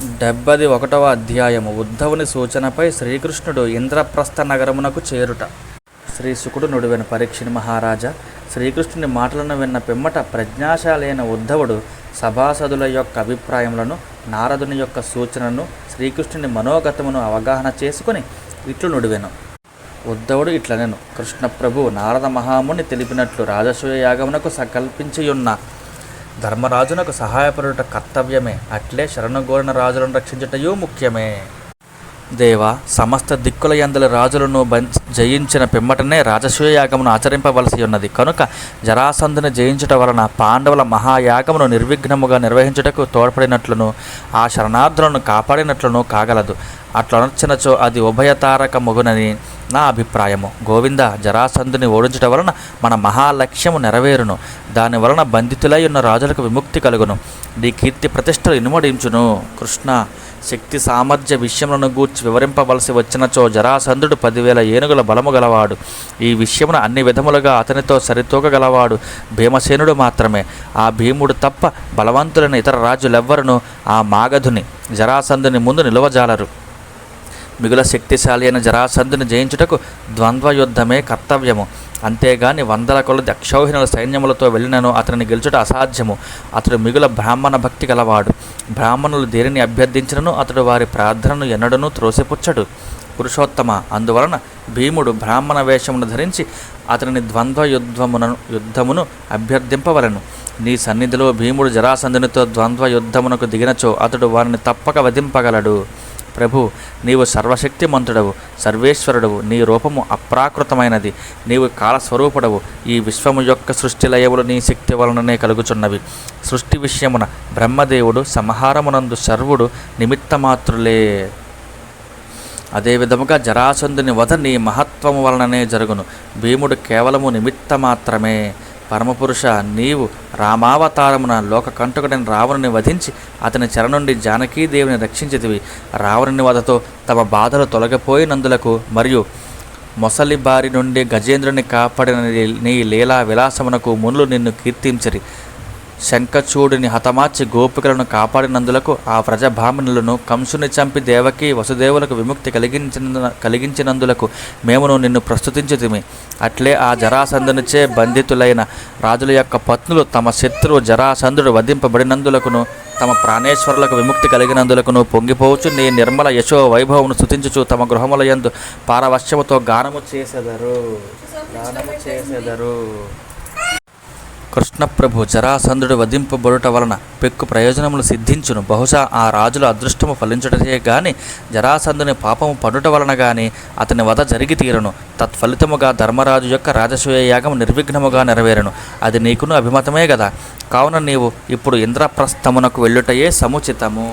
71వ అధ్యాయము. ఉద్ధవుని సూచనపై శ్రీకృష్ణుడు ఇంద్రప్రస్థ నగరమునకు చేరుట. శ్రీ శుకుడు నుడివెను, పరీక్షిని మహారాజా, శ్రీకృష్ణుని మాటలను విన్న పిమ్మట ప్రజ్ఞాశాలైన ఉద్ధవుడు సభాసదుల యొక్క అభిప్రాయములను, నారదుని యొక్క సూచనను, శ్రీకృష్ణుని మనోగతమును అవగాహన చేసుకుని ఇట్లు నుడివెను. ఉద్ధవుడు ఇట్లనెను, కృష్ణప్రభు నారద మహాముని తెలిపినట్లు రాజసూయ యాగమునకు సంకల్పించియున్న ధర్మరాజునకు సహాయపడుట కర్తవ్యమే. అట్లే శరణగోరిన రాజులను రక్షించుటయూ ముఖ్యమే. దేవా, సమస్త దిక్కుల యందలి రాజులను జయించిన పిమ్మటనే రాజసూయ యాగమును ఆచరింపవలసి ఉన్నది. కనుక జరాసంధుని జయించుట వలన పాండవుల మహాయాగమును నిర్విఘ్నముగా నిర్వహించుటకు తోడ్పడినట్లును, ఆ శరణార్థులను కాపాడినట్లును కాగలదు. అట్లనొచ్చినచో అది ఉభయతారక మొగునని నా అభిప్రాయము. గోవింద, జరాసంధుని ఓడించుట వలన మన మహాలక్ష్యము నెరవేరును. దాని వలన బంధితులై ఉన్న రాజులకు విముక్తి కలుగును. నీ కీర్తి ప్రతిష్టలు ఇనుమడించును. కృష్ణ, శక్తి సామర్థ్య విషయములను గూర్చి వివరింపవలసి వచ్చినచో జరాసంధుడు 10,000 ఏనుగుల బలము గలవాడు. ఈ విషయమున అన్ని విధములుగా అతనితో సరితూగగలవాడు భీమసేనుడు మాత్రమే. ఆ భీముడు తప్ప బలవంతులైన ఇతర రాజులెవ్వరును ఆ మాగధుని జరాసంధుని ముందు నిలువజాలరు. మిగుల శక్తిశాలి అయిన జరాసంధుని జయించుటకు ద్వంద్వయుద్ధమే కర్తవ్యము. అంతేగాని 100 కొలది అక్షౌహిణుల సైన్యములతో వెళ్ళినను అతనిని గెలుచుట అసాధ్యము. అతడు మిగుల బ్రాహ్మణ భక్తి గలవాడు. బ్రాహ్మణులు దేనిని అభ్యర్థించినను అతడు వారి ప్రార్థనను ఎన్నడనూ త్రోసిపుచ్చడు. పురుషోత్తమ, అందువలన భీముడు బ్రాహ్మణ వేషమును ధరించి అతనిని యుద్ధమును అభ్యర్థింపవలను. నీ సన్నిధిలో భీముడు జరాసంధునితో ద్వంద్వయుద్ధమునకు దిగినచో అతడు వారిని తప్పక వధింపగలడు. ప్రభు, నీవు సర్వశక్తిమంతుడవు, సర్వేశ్వరుడవు. నీ రూపము అప్రాకృతమైనది. నీవు కాలస్వరూపుడవు. ఈ విశ్వము యొక్క సృష్టి లయములు నీ శక్తి వలననే కలుగుచున్నవి. సృష్టి విషయమున బ్రహ్మదేవుడు, సంహారమునందు శర్వుడు నిమిత్తమాత్రులే. అదేవిధముగా జరాసంధుని వధ నీ మహత్వము వలననే జరుగును. భీముడు కేవలము నిమిత్త మాత్రమే. పరమపురుష, నీవు రామావతారమున లోకకంటకుడైన రావణుని వధించి అతని చెర నుండి జానకీదేవిని రక్షించితివి. రావణుని వధతో తమ బాధలు తొలగిపోయినందులకు మరియు మొసలి బారి నుండి గజేంద్రుని కాపాడిన నీ లీలా విలాసమునకు మునులు నిన్ను కీర్తించరి. శంఖచూడిని హతమార్చి గోపికలను కాపాడినందులకు ఆ వ్రజభామినులను కంసుని చంపి దేవకి వసుదేవులకు విముక్తి కలిగించినందులకు మేమును నిన్ను ప్రస్తుతించుతిమి. అట్లే ఆ జరాసంధునిచే బంధితులైన రాజుల యొక్క పత్నులు తమ శత్రువు జరాసంధుడు వధింపబడినందులకును తమ ప్రాణేశ్వరులకు విముక్తి కలిగినందులకును పొంగిపోవచ్చు నీ నిర్మల యశో వైభవమును స్తుతించుచు తమ గృహముల యందు పారవశ్యముతో గానము చేసెదరు. కృష్ణప్రభు జరాసంధుడు వధింపబడుట వలన పెక్కు ప్రయోజనములు సిద్ధించును. బహుశా ఆ రాజుల అదృష్టము ఫలించుటచే గాని జరాసంధుని పాపము పడుట వలన గాని అతని వధ జరిగి తీరును. తత్ఫలితముగా ధర్మరాజు యొక్క రాజసూయ యాగము నిర్విఘ్నముగా నెరవేరును. అది నీకును అభిమతమే గదా. కావున నీవు ఇప్పుడు ఇంద్రప్రస్థమునకు వెళ్ళుటయే సముచితము.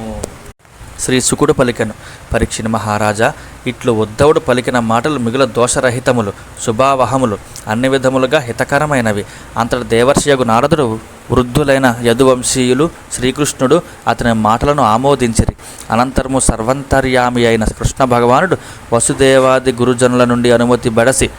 శ్రీ శుకుడు పలికెను, పరీక్షిని మహారాజా, ఇట్లు ఉద్ధవుడు పలికిన మాటలు మిగుల దోషరహితములు, శుభావహములు, అన్ని విధములుగా హితకరమైనవి. అంతటి దేవర్షియగు నారదుడు, వృద్ధులైన యదువంశీయులు, శ్రీకృష్ణుడు అతని మాటలను ఆమోదించిరి. అనంతరము సర్వంతర్యామి అయిన కృష్ణ భగవానుడు వసుదేవాది గురుజనుల నుండి అనుమతి బడసి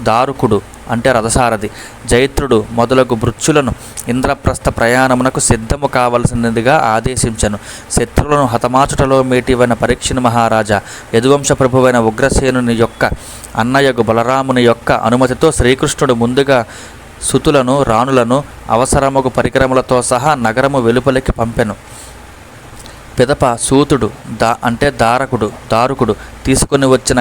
దారుకుడు అంటే రథసారథి, జైత్రుడు మొదలగు భృత్యులను ఇంద్రప్రస్థ ప్రయాణమునకు సిద్ధము కావలసినదిగా ఆదేశించెను. శత్రువులను హతమాచుటలో మేటివైన పరీక్షిని మహారాజా, యదువంశ ప్రభువైన ఉగ్రసేనుని యొక్క అన్నయ్యగు బలరాముని యొక్క అనుమతితో శ్రీకృష్ణుడు ముందుగా సుతులను, రాణులను అవసరముగు పరికరములతో సహా నగరము వెలుపలికి పంపెను. పిదప సూతుడు అంటే దారుకుడు తీసుకుని వచ్చిన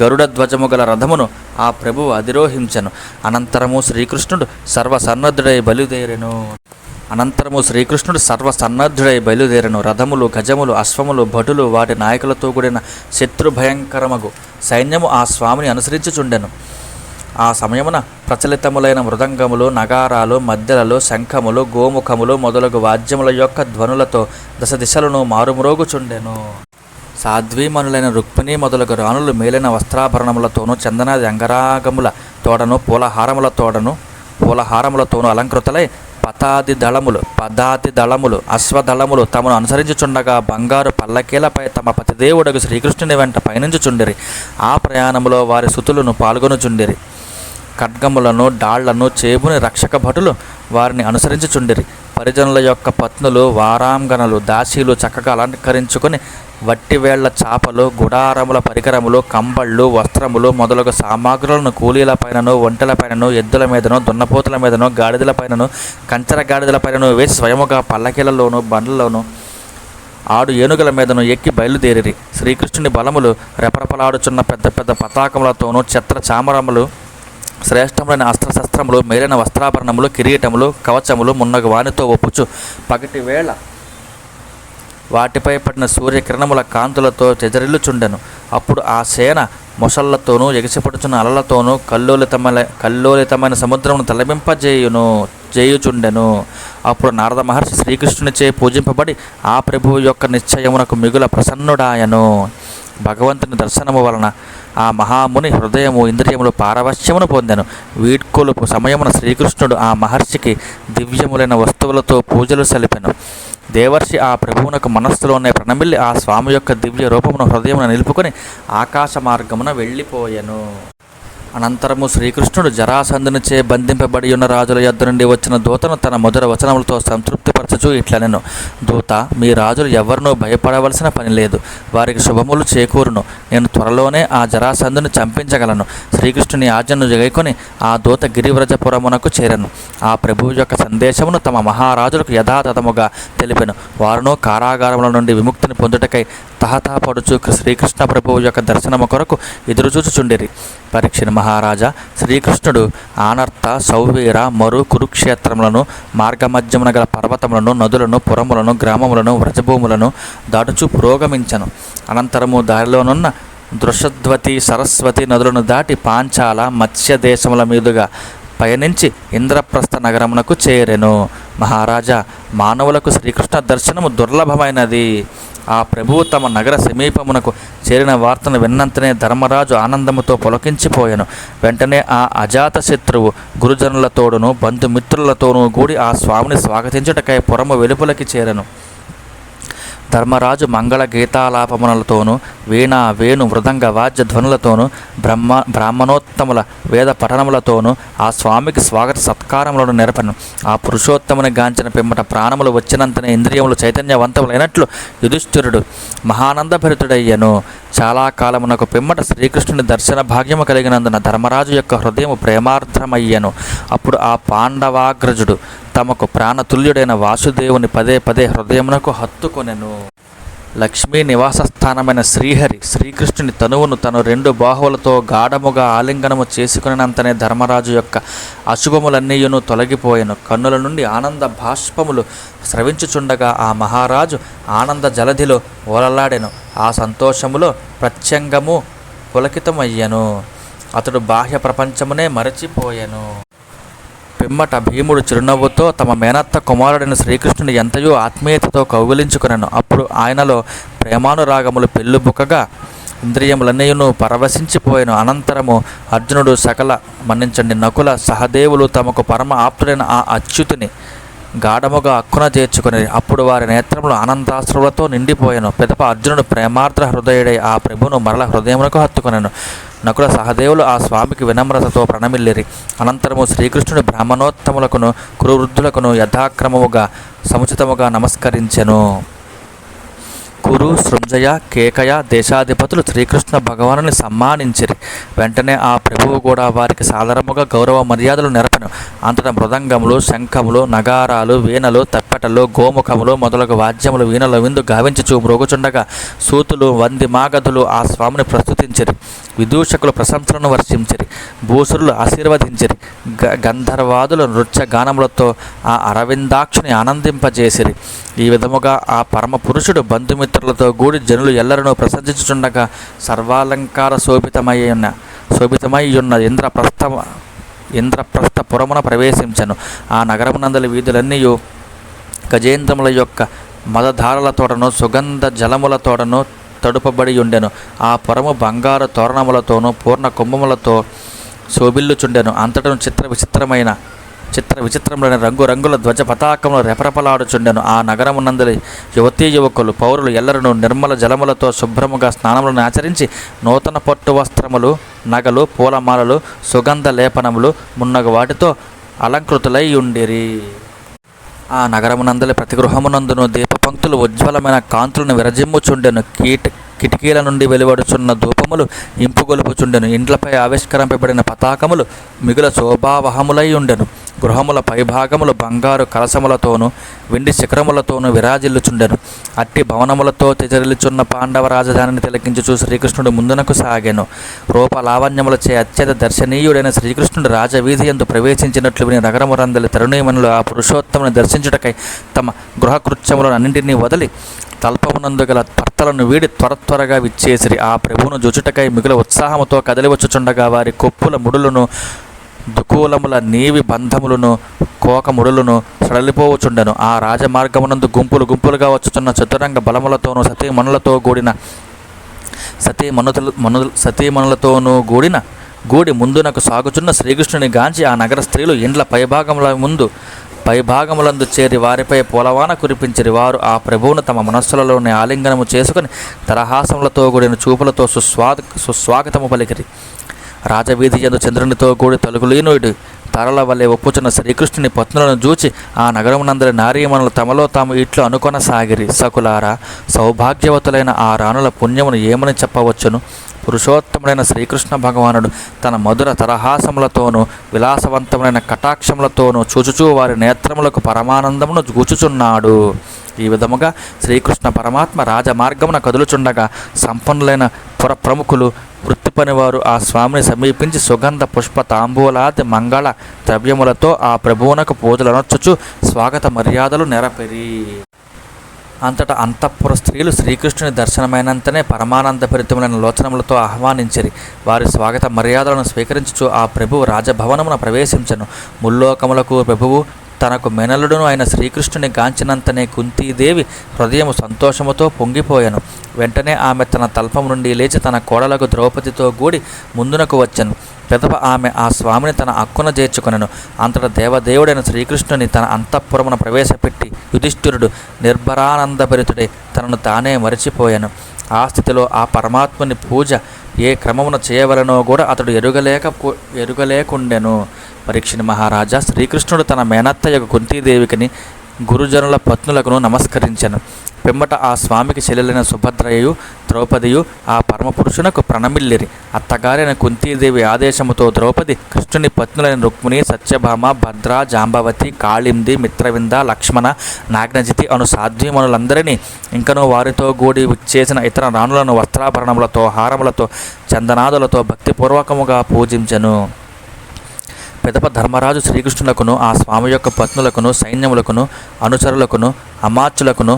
గరుడ ధ్వజము గల రథమును ఆ ప్రభువు అధిరోహించెను. అనంతరము శ్రీకృష్ణుడు సర్వసన్నద్ధుడై బయలుదేరెను. రథములు, గజములు, అశ్వములు, భటులు, వాటి నాయకులతో కూడిన శత్రుభయంకరమగు సైన్యము ఆ స్వామిని అనుసరించుచుండెను. ఆ సమయమున ప్రచలితములైన మృదంగములు, నగారాలు, మద్దెలలు, శంఖములు, గోముఖములు మొదలగు వాద్యముల యొక్క ధ్వనులతో దశ దిశలను మారుమ్రోగుచుండెను. సాధ్వీమనులైన రుక్మిణి మొదలగు రాణులు మేలైన వస్త్రాభరణములతోనూ చందనాది అంగరాగముల తోడను పూలహారములతోనూ అలంకృతలై పదాతి దళములు అశ్వదళములు తమను అనుసరించుచుండగా బంగారు పల్లకీలపై తమ పతిదేవుడగు శ్రీకృష్ణుని వెంట పయనించుచుండిరి. ఆ ప్రయాణములో వారి సుతులను పాల్గొనుచుండిరి. ఖడ్గములను డాళ్లను చేబుని రక్షక భటులు వారిని అనుసరించుచుండిరి. పరిజనుల యొక్క పత్నులు వారాంగనలు దాసీలు చక్కగా అలంకరించుకొని వట్టివేళ్ల చాపలు గుడారముల పరికరములు కంబళ్ళు వస్త్రములు మొదలగు సామాగ్రులను కూలీల పైనను ఒంటెల పైనను ఎద్దుల మీదను దున్నపోతుల మీదను గాడిదల పైనను కంచర గాడిదల పైనను వేసి స్వయముగా పల్లకీలలోను బండ్లలోను ఆడు ఏనుగుల మీదను ఎక్కి బయలుదేరిరి. శ్రీకృష్ణుని బలములు రెపరెపలాడుచున్న పెద్ద పెద్ద పతాకములతోనూ ఛత్ర చామరములు శ్రేష్టములైన అస్త్రశస్త్రములు మేలైన వస్త్రాభరణములు కిరీటములు కవచములు మున్నగు వానితో ఒప్పుచు పగటి వేళ వాటిపై పడిన సూర్యకిరణముల కాంతులతో చెజరిల్లుచుండెను. అప్పుడు ఆ సేన మొసళ్లతోనూ ఎగిసిపడుచున్న అలలతోనూ కల్లోలితమైన సముద్రమును చేయుచుండెను. అప్పుడు నారద మహర్షి శ్రీకృష్ణునిచే పూజింపబడి ఆ ప్రభువు యొక్క నిశ్చయమునకు మిగుల ప్రసన్నుడాయను. భగవంతుని దర్శనము వలన ఆ మహాముని హృదయము ఇంద్రియములు పారవశ్యమును పొందెను. వీడ్కొలుపు సమయమున శ్రీకృష్ణుడు ఆ మహర్షికి దివ్యములైన వస్తువులతో పూజలు సలిపెను. దేవర్షి ఆ ప్రభువునకు మనస్సులోనే ప్రణమిల్లి ఆ స్వామి యొక్క దివ్య రూపమును హృదయమున నిలుపుకొని ఆకాశ మార్గమున వెళ్ళిపోయెను. అనంతరము శ్రీకృష్ణుడు జరాసంధునిచే బంధింపబడి ఉన్న రాజుల యొద్ద నుండి వచ్చిన దూతను తన మధుర వచనములతో సంతృప్తిపరచుచూ ఇట్లనెను. దూత, మీ రాజులు ఎవ్వరూ భయపడవలసిన పని లేదు. వారికి శుభములు చేకూరును. నేను త్వరలోనే ఆ జరాసంధుని చంపించగలను. శ్రీకృష్ణుని ఆజ్ఞను జగైకొని ఆ దూత గిరివ్రజపురమునకు చేరెను. ఆ ప్రభువు యొక్క సందేశమును తమ మహారాజులకు యథాతథముగా తెలిపెను. వారును కారాగారముల నుండి విముక్తిని పొందుటకై తహతహపడుచు శ్రీకృష్ణ ప్రభువు యొక్క దర్శనము కొరకు ఎదురుచూచుచుండిరి. పరీక్షిత్ మహారాజా, శ్రీకృష్ణుడు ఆనర్త సౌవీర మరు కురుక్షేత్రములను మార్గమధ్యమున గల పర్వతములను నదులను పురములను గ్రామములను వ్రజభూములను దాటుచు పురోగమించను. అనంతరము దారిలోనున్న దృషద్వతి సరస్వతి నదులను దాటి పాంచాల మత్స్య దేశముల మీదుగా పయనించి ఇంద్రప్రస్థ నగరమునకు చేరెను. మహారాజా, మానవులకు శ్రీకృష్ణ దర్శనము దుర్లభమైనది. ఆ ప్రభువు తమ నగర సమీపమునకు చేరిన వార్తను విన్నంతనే ధర్మరాజు ఆనందముతో పులకించిపోయెను. వెంటనే ఆ అజాత శత్రువు గురుజనులతోడును బంధుమిత్రులతోనూ కూడి ఆ స్వామిని స్వాగతించుటకై పురము వెలుపలకి చేరెను. ధర్మరాజు మంగళ గీతాలాపములతోనూ వీణ వేణు మృదంగ వాద్య ధ్వనులతోనూ బ్రాహ్మణోత్తముల వేద పఠనములతోనూ ఆ స్వామికి స్వాగత సత్కారములను నెరపను. ఆ పురుషోత్తముని గాంచిన పిమ్మట ప్రాణములు వచ్చినంతనే ఇంద్రియములు చైతన్యవంతములైనట్లు యుధిష్ఠిరుడు మహానందభరితుడయ్యను. చాలా కాలమునకు పిమ్మట శ్రీకృష్ణుని దర్శన భాగ్యము కలిగినందున ధర్మరాజు యొక్క హృదయము ప్రేమార్ద్రమయ్యను. అప్పుడు ఆ పాండవాగ్రజుడు తమకు ప్రాణతుల్యుడైన వాసుదేవుని పదే పదే హృదయమునకు హత్తుకొనెను. లక్ష్మీ నివాసస్థానమైన శ్రీహరి శ్రీకృష్ణుని తనువును తను 2 బాహువులతో గాఢముగా ఆలింగనము చేసుకునినంతనే ధర్మరాజు యొక్క అశుభములన్నీయును తొలగిపోయెను. కన్నుల నుండి ఆనంద భాష్పములు స్రవించుచుండగా ఆ మహారాజు ఆనంద జలధిలో ఓలలాడెను. ఆ సంతోషములో ప్రత్యంగము పులకితమయ్యను. అతడు బాహ్య ప్రపంచమునే మరచిపోయెను. పిమ్మట భీముడు చిరునవ్వుతో తమ మేనత్త కుమారుడైన శ్రీకృష్ణుని ఎంతయో ఆత్మీయతతో కౌగిలించుకునెను. అప్పుడు ఆయనలో ప్రేమానురాగములు పెళ్ళుబుకగా ఇంద్రియములన్నీయును పరవశించిపోయెను. అనంతరము అర్జునుడు నకుల సహదేవులు తమకు పరమ ఆప్తుడైన ఆ అచ్యుతుని గాఢముగా అక్కున చేర్చుకుని అప్పుడు వారి నేత్రములు ఆనందాశ్రులతో నిండిపోయెను. పిదప అర్జునుడు ప్రేమార్ద్ర హృదయుడై ఆ ప్రభును మరల హృదయమునకు హత్తుకొనెను. నకుల సహదేవులు ఆ స్వామికి వినమ్రతతో ప్రణమిల్లిరి. అనంతరము శ్రీకృష్ణుడు బ్రాహ్మణోత్తములకును కురువృద్ధులకును యథాక్రమముగా సముచితముగా నమస్కరించెను. కురు సృంజయ కేకయ దేశాధిపతులు శ్రీకృష్ణ భగవానుని సమ్మానించిరి. వెంటనే ఆ ప్రభువు కూడా వారికి సాదరముగా గౌరవ మర్యాదలు నెరపెను. అంతటా మృదంగములు శంఖములు నగారాలు వీణలు తప్పెటలు గోముఖములు మొదలగు వాద్యములు వీణల విందు గావించుచు మ్రోగుచుండగా సూతులు వంది మాగధులు ఆ స్వామిని ప్రస్తుతించిరి. విదూషకులు ప్రశంసలను వర్షించిరి. భూసురులు ఆశీర్వదించిరి. గంధర్వాదులు నృత్య గానములతో ఆ అరవిందాక్షుని ఆనందింపజేసిరి. ఈ విధముగా ఆ పరమ పురుషుడు బంధుమిత్రులతో గూడి జనులు ఎల్లరనూ ప్రశంసించుచుండగా సర్వాలంకార శోభితమై ఉన్న ఇంద్రప్రస్థ పురమున ప్రవేశించెను. ఆ నగరమునందలి వీధులన్నీ గజేంద్రముల యొక్క మదధారలతోడను సుగంధ జలములతోడను తడుపబడి ఉండెను. ఆ పురము బంగారు తోరణములతోనూ పూర్ణ కుంభములతో శోభిల్లుచుండెను. అంతటను చిత్ర విచిత్రమైన చిత్ర విచిత్రములైన రంగురంగుల ధ్వజ పతాకములు రెపరెపలాడుచుండెను. ఆ నగరమునందలి యువతీ యువకులు పౌరులు ఎల్లరూ నిర్మల జలములతో శుభ్రముగా స్నానములను ఆచరించి నూతన పట్టు వస్త్రములు, నగలు, పూలమాలలు, సుగంధ లేపనములు మున్నగు వాటితో అలంకృతులై ఉండిరి. ఆ నగరమునందలి ప్రతి గృహమునందును దీపపంక్తులు ఉజ్వలమైన కాంతులను విరజిమ్ముచుండెను. కిటికీల నుండి వెలువడుచున్న ధూపములు ఇంపుగొలుపుచుండెను. ఇండ్లపై ఆవిష్కరింపబడిన పతాకములు మిగుల శోభావహములై ఉండెను. గృహముల పైభాగములు బంగారు కలశములతోనూ వెండి శిఖరములతోనూ విరాజిల్లుచుండెను. అట్టి భవనములతో తెజరిల్లుచున్న పాండవ రాజధానిని తిలకించుచు శ్రీకృష్ణుడు ముందునకు సాగెను. రూపలావణ్యములచే అత్యంత దర్శనీయుడైన శ్రీకృష్ణుడు రాజవీధి యందు ప్రవేశించినట్లు విని నగరమురందలి తరుణీమణులు ఆ పురుషోత్తముని దర్శించుటకై తమ గృహకృత్యములను అన్నింటినీ వదిలి తల్పమునందు గల భర్తలను వీడి త్వరగా విచ్చేసిరి. ఆ ప్రభువును జుచుటకై మిగుల ఉత్సాహముతో కదలివచ్చుచుండగా వారి కొప్పుల ముడులను, దుకూలముల నీవి బంధములను, కోకముడులను సడలిపోవచుండెను. ఆ రాజమార్గమునందు గుంపులుగా వచ్చుచున్న చతురంగ బలములతోనూ సతీమణులతోనూ గూడి ముందునకు సాగుచున్న శ్రీకృష్ణుని గాంచి ఆ నగర స్త్రీలు ఇండ్ల పైభాగములందు చేరి వారిపై పూలవాన కురిపించిరి. వారు ఆ ప్రభువును తమ మనస్సులలోని ఆలింగనము చేసుకుని తరహాసములతో కూడిన చూపులతో సుస్వాగతము పలికిరి. రాజవీధి యందు చంద్రునితో కూడి తలుగులీనుడి తరల వలె ఒప్పుచున్న శ్రీకృష్ణుని పత్నులను చూచి ఆ నగరమునందరి నారీమణులు తమలో తాము ఇట్లు అనుకొనసాగిరి. సకులారా, సౌభాగ్యవతులైన ఆ రాణుల పుణ్యమును ఏమని చెప్పవచ్చును? పురుషోత్తముడైన శ్రీకృష్ణ భగవానుడు తన మధుర తరహాసములతోనూ విలాసవంతమైన కటాక్షములతోనూ చూచుచూ వారి నేత్రములకు పరమానందమును గూచుచున్నాడు. ఈ విధముగా శ్రీకృష్ణ పరమాత్మ రాజమార్గమున కదులుచుండగా సంపన్నులైన పుర ప్రముఖులు, వృత్తి పనివారు ఆ స్వామిని సమీపించి సుగంధ పుష్ప తాంబూలాది మంగళ ద్రవ్యములతో ఆ ప్రభువునకు పూజలనొచ్చుచు స్వాగత మర్యాదలు నెరపెరి. అంతటా అంతఃపుర స్త్రీలు శ్రీకృష్ణుని దర్శనమైనంతనే పరమానందభరితములైన లోచనములతో ఆహ్వానించిరి. వారి స్వాగత మర్యాదలను స్వీకరించుచు ఆ ప్రభువు రాజభవనమున ప్రవేశించెను. ముల్లోకములకు ప్రభువు తనకు మెనలుడును అయిన శ్రీకృష్ణుని గాంచినంతనే కుంతీదేవి హృదయము సంతోషముతో పొంగిపోయెను. వెంటనే ఆమె తన తల్పం నుండి లేచి తన కోడలకు ద్రౌపదితో కూడి ముందునకు వచ్చెను. పెదవ ఆమె ఆ స్వామిని తన అక్కున చేర్చుకొనెను. అంతటా దేవదేవుడైన శ్రీకృష్ణుని తన అంతఃపురమున ప్రవేశపెట్టి యుధిష్ఠిరుడు నిర్భరానందభరితుడై తనను తానే మరిచిపోయాను. ఆ స్థితిలో ఆ పరమాత్ముని పూజ ఏ క్రమమున చేయవలనో కూడా అతడు ఎరుగలేకుండెను. పరీక్షిణి మహారాజా, శ్రీకృష్ణుడు తన మేనత్తయ్యకు కుంతీదేవికిని గురుజనుల పత్నులకును నమస్కరించెను. పిమ్మట ఆ స్వామికి చెల్లెలైన సుభద్రయు ద్రౌపదియు ఆ పరమపురుషునకు ప్రణమిల్లిరి. అత్తగారైన కుంతీదేవి ఆదేశముతో ద్రౌపది కృష్ణుని పత్నులైన రుక్మిణి, సత్యభామ, భద్ర, జాంబవతి, కాళింది, మిత్రవింద, లక్ష్మణ, నాగ్నజితి అను సాధ్వీమణులందరినీ ఇంకనూ వారితో కూడి విచ్చేసిన ఇతర రాణులను వస్త్రాభరణములతో, హారములతో, చందనాదులతో భక్తిపూర్వకముగా పూజించెను. పిదప ధర్మరాజు శ్రీకృష్ణులకును ఆ స్వామి యొక్క పత్నులకును సైన్యములకును అనుచరులకును అమాత్యులకును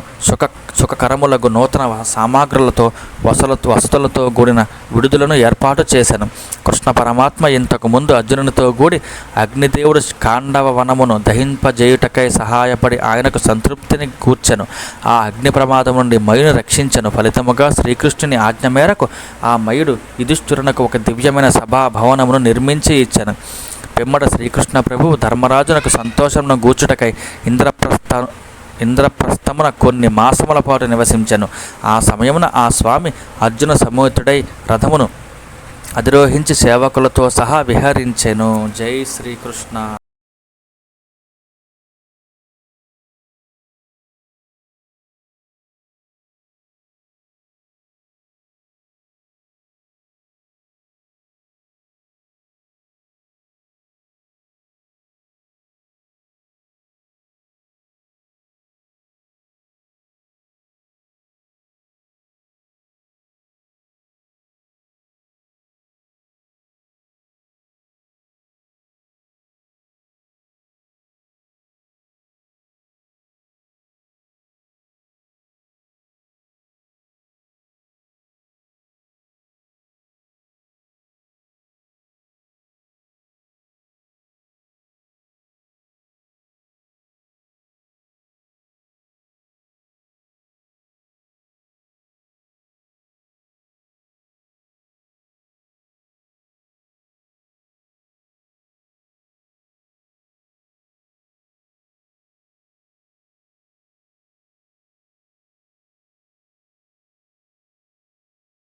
సుఖకరములకు నూతన సామాగ్రులతో వసతులతో కూడిన విడుదలను ఏర్పాటు చేశాను. కృష్ణ పరమాత్మ ఇంతకు ముందు అర్జునునితో కూడి అగ్నిదేవుడు కాండవ వనమును దహింపజేయుటకై సహాయపడి ఆయనకు సంతృప్తిని కూర్చెను. ఆ అగ్ని ప్రమాదం నుండి మయుని రక్షించెను. ఫలితముగా శ్రీకృష్ణుని ఆజ్ఞ మేరకు ఆ మయుడు యుధిష్ఠిరునకు ఒక దివ్యమైన సభా భవనమును నిర్మించి ఇచ్చెను. పిమ్మట శ్రీకృష్ణ ప్రభువు ధర్మరాజునకు సంతోషమును గూర్చుటకై ఇంద్రప్రస్థమున కొన్ని మాసముల పాటు నివసించెను. ఆ సమయమున ఆ స్వామి అర్జున సమేతుడై రథమును అధిరోహించి సేవకులతో సహా విహరించెను. జై శ్రీకృష్ణ.